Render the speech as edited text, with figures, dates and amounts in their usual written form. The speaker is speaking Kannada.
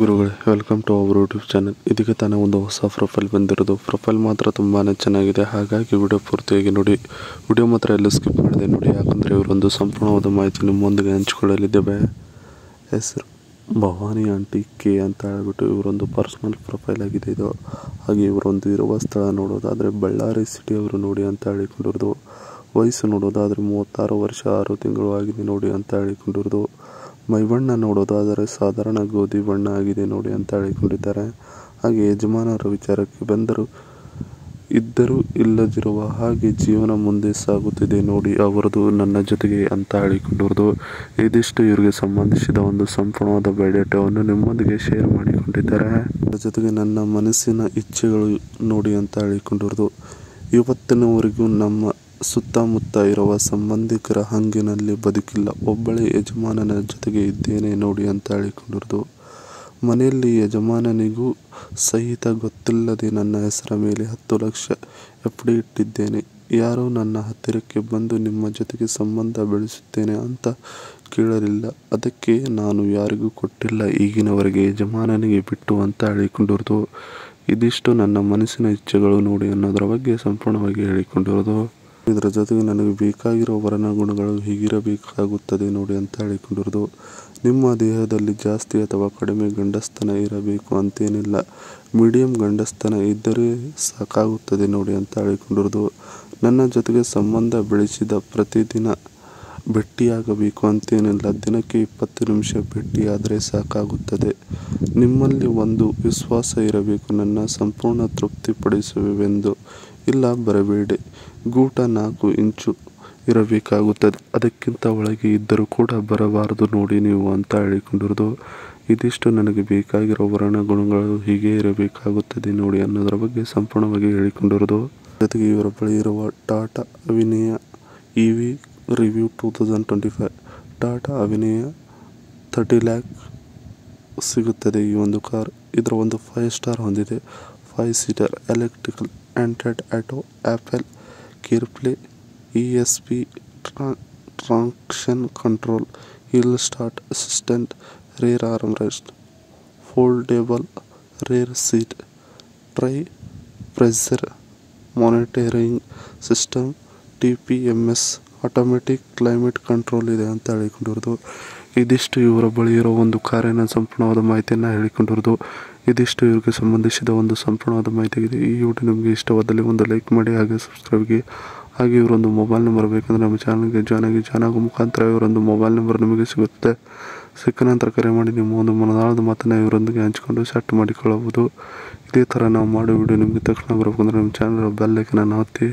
ಗುರುಗಳೇ, welcome to our YouTube channel. ಇದಕ್ಕೆ ತಾನೇ ಒಂದು ಹೊಸ ಪ್ರೊಫೈಲ್ ಬಂದಿರೋದು. ಪ್ರೊಫೈಲ್ ಮಾತ್ರ ತುಂಬಾ ಚೆನ್ನಾಗಿದೆ, ಹಾಗಾಗಿ ವಿಡಿಯೋ ಪೂರ್ತಿಯಾಗಿ ನೋಡಿ. ವಿಡಿಯೋ ಮಾತ್ರ ಎಲ್ಲ ಸ್ಕಿಪ್ ಮಾಡಿದೆ ನೋಡಿ, ಯಾಕಂದರೆ ಇವರೊಂದು ಸಂಪೂರ್ಣವಾದ ಮಾಹಿತಿ ನಿಮ್ಮೊಂದಿಗೆ ಹಂಚಿಕೊಳ್ಳಲಿದ್ದೇವೆ. ಹೆಸರು ಭವಾನಿ ಆಂಟಿ ಕೆ ಅಂತ ಹೇಳ್ಬಿಟ್ಟು ಇವರೊಂದು ಪರ್ಸನಲ್ ಪ್ರೊಫೈಲ್ ಆಗಿದೆ ಇದು. ಹಾಗೆ ಇವರೊಂದು ಇರುವ ಸ್ಥಳ ನೋಡೋದಾದರೆ ಬಳ್ಳಾರಿ ಸಿಟಿ ಅವರು ನೋಡಿ ಅಂತ ಹೇಳಿಕೊಂಡಿರೋದು. ವಯಸ್ಸು ನೋಡೋದಾದರೆ 36 ವರ್ಷ 6 ತಿಂಗಳು ಆಗಿದೆ ನೋಡಿ ಅಂತ ಹೇಳಿಕೊಂಡಿರೋದು. ಮೈಬಣ್ಣ ನೋಡೋದಾದರೆ ಸಾಧಾರಣ ಗೋಧಿ ಬಣ್ಣ ಆಗಿದೆ ನೋಡಿ ಅಂತ ಹೇಳಿಕೊಂಡಿದ್ದಾರೆ. ಹಾಗೆ ಯಜಮಾನರ ವಿಚಾರಕ್ಕೆ ಬಂದರೂ ಇದ್ದರೂ ಇಲ್ಲದಿರುವ ಹಾಗೆ ಜೀವನ ಮುಂದೆ ಸಾಗುತ್ತಿದೆ ನೋಡಿ ಅವರದು ನನ್ನ ಜೊತೆಗೆ ಅಂತ ಹೇಳಿಕೊಂಡಿರೋದು. ಇದಿಷ್ಟು ಇವರಿಗೆ ಸಂಬಂಧಿಸಿದ ಒಂದು ಸಂಪೂರ್ಣವಾದ ಬಯೋಡೇಟಾವನ್ನು ನಿಮ್ಮೊಂದಿಗೆ ಶೇರ್ ಮಾಡಿಕೊಂಡಿದ್ದಾರೆ. ಅದರ ಜೊತೆಗೆ ನನ್ನ ಮನಸ್ಸಿನ ಇಚ್ಛೆಗಳು ನೋಡಿ ಅಂತ ಹೇಳಿಕೊಂಡಿರೋದು. ಇವತ್ತಿನವರೆಗೂ ನಮ್ಮ ಸುತ್ತಮುತ್ತ ಇರುವ ಸಂಬಂಧಿಕರ ಹಂಗಿನಲ್ಲಿ ಬದುಕಿಲ್ಲ, ಒಬ್ಬಳೇ ಯಜಮಾನನ ಜೊತೆಗೆ ಇದ್ದೇನೆ ನೋಡಿ ಅಂತ ಹೇಳಿಕೊಂಡಿರೋದು. ಮನೆಯಲ್ಲಿ ಯಜಮಾನನಿಗೂ ಸಹಿತ ಗೊತ್ತಿಲ್ಲದೆ ನನ್ನ ಹೆಸರ ಮೇಲೆ 10 ಲಕ್ಷ FD ಇಟ್ಟಿದ್ದೇನೆ. ಯಾರೂ ನನ್ನ ಹತ್ತಿರಕ್ಕೆ ಬಂದು ನಿಮ್ಮ ಜೊತೆಗೆ ಸಂಬಂಧ ಬೆಳೆಸುತ್ತೇನೆ ಅಂತ ಕೇಳಲಿಲ್ಲ. ಅದಕ್ಕೆ ನಾನು ಯಾರಿಗೂ ಕೊಟ್ಟಿಲ್ಲ ಈಗಿನವರೆಗೆ, ಯಜಮಾನನಿಗೆ ಬಿಟ್ಟು ಅಂತ ಹೇಳಿಕೊಂಡಿರೋದು. ಇದಿಷ್ಟು ನನ್ನ ಮನಸ್ಸಿನ ಇಚ್ಛೆಗಳು ನೋಡಿ ಅನ್ನೋದರ ಬಗ್ಗೆ ಸಂಪೂರ್ಣವಾಗಿ ಹೇಳಿಕೊಂಡಿರೋದು. ಇದರ ಜೊತೆಗೆ ನನಗೆ ಬೇಕಾಗಿರೋ ವರನ ಗುಣಗಳು ಹೀಗಿರಬೇಕಾಗುತ್ತದೆ ನೋಡಿ ಅಂತ ಹೇಳಿಕೊಂಡಿರೋದು. ನಿಮ್ಮ ದೇಹದಲ್ಲಿ ಜಾಸ್ತಿ ಅಥವಾ ಕಡಿಮೆ ಗಂಡಸ್ತನ ಇರಬೇಕು ಅಂತೇನಿಲ್ಲ, ಮೀಡಿಯಂ ಗಂಡಸ್ತನ ಇದ್ದರೆ ಸಾಕಾಗುತ್ತದೆ ನೋಡಿ ಅಂತ ಹೇಳಿಕೊಂಡಿರೋದು. ನನ್ನ ಜೊತೆಗೆ ಸಂಬಂಧ ಬೆಳೆಸಿದ ಪ್ರತಿದಿನ ಭೇಟಿಯಾಗಬೇಕು ಅಂತೇನಿಲ್ಲ, ದಿನಕ್ಕೆ 20 ನಿಮಿಷ ಭೇಟಿಯಾದರೆ ಸಾಕಾಗುತ್ತದೆ. ನಿಮ್ಮಲ್ಲಿ ಒಂದು ವಿಶ್ವಾಸ ಇರಬೇಕು, ನನ್ನ ಸಂಪೂರ್ಣ ತೃಪ್ತಿಪಡಿಸುವೆವೆಂದು. ಇಲ್ಲ ಬರಬೇಡಿ, ಗೂಟ 4 ಇಂಚು ಇರಬೇಕಾಗುತ್ತದೆ, ಅದಕ್ಕಿಂತ ಒಳಗೆ ಇದ್ದರೂ ಕೂಡ ಬರಬಾರದು ನೋಡಿ ನೀವು ಅಂತ ಹೇಳಿಕೊಂಡಿರೋದು. ಇದಿಷ್ಟು ನನಗೆ ಬೇಕಾಗಿರೋ ವರ್ಣ ಗುಣಗಳು ಹೀಗೆ ಇರಬೇಕಾಗುತ್ತದೆ ನೋಡಿ ಅನ್ನೋದರ ಬಗ್ಗೆ ಸಂಪೂರ್ಣವಾಗಿ ಹೇಳಿಕೊಂಡಿರೋದು. ಜೊತೆಗೆ ಇವರ ಬಳಿ ಇರುವ Tata Avinya EV review 2025 Tata Avinya 30 lakh ಸಿಗುತ್ತದೆ ಈ ಒಂದು ಕಾರ್. ಇದರ ಒಂದು 5 ಸ್ಟಾರ್ ಹೊಂದಿದೆ. 5 seater, electrical, Android auto, Apple CarPlay, ESP, traction control, hill start assistant, rear armrest, foldable rear seat, tyre pressure monitoring system, TPMS automatic climate control ಇದೆ ಅಂತ ಹೇಳಿಕೊಂಡಿರೋದು. ಇದಿಷ್ಟು ಇವರ ಬಳಿ ಇರೋ ಒಂದು ಕಾರಿನ ಸಂಪೂರ್ಣವಾದ ಮಾಹಿತಿಯನ್ನು ಹೇಳಿಕೊಂಡಿರೋದು. ಇದಿಷ್ಟು ಇವರಿಗೆ ಸಂಬಂಧಿಸಿದ ಒಂದು ಸಂಪೂರ್ಣವಾದ ಮಾಹಿತಿ ಆಗಿದೆ. ಈ ವಿಡಿಯೋ ನಿಮಗೆ ಇಷ್ಟವಾದಲ್ಲಿ ಒಂದು ಲೈಕ್ ಮಾಡಿ, ಹಾಗೆ ಸಬ್ಸ್ಕ್ರೈಬ್ಗೆ. ಹಾಗೆ ಇವರೊಂದು ಮೊಬೈಲ್ ನಂಬರ್ ಬೇಕಂದರೆ ನಮ್ಮ ಚಾನಲ್ಗೆ ಜಾಯ್ನ್ ಆಗೋ ಮುಖಾಂತರ ಇವರೊಂದು ಮೊಬೈಲ್ ನಂಬರ್ ನಿಮಗೆ ಸಿಗುತ್ತೆ. ಸಿಕ್ಕ ನಂತರ ಕರೆ ಮಾಡಿ ನಿಮ್ಮ ಒಂದು ಮನದಾಳದ ಮಾತನ್ನು ಇವರೊಂದಿಗೆ ಹಂಚಿಕೊಂಡು ಸೆಟ್ ಮಾಡಿಕೊಳ್ಳಬಹುದು. ಇದೇ ಥರ ನಾವು ಮಾಡೋ ವಿಡಿಯೋ ನಿಮಗೆ ತಕ್ಷಣ ಬರಬೇಕಂದ್ರೆ ನಮ್ಮ ಚಾನಲ್ ಬೆಲ್ ಐಕನನ್ನು ಒತ್ತಿ.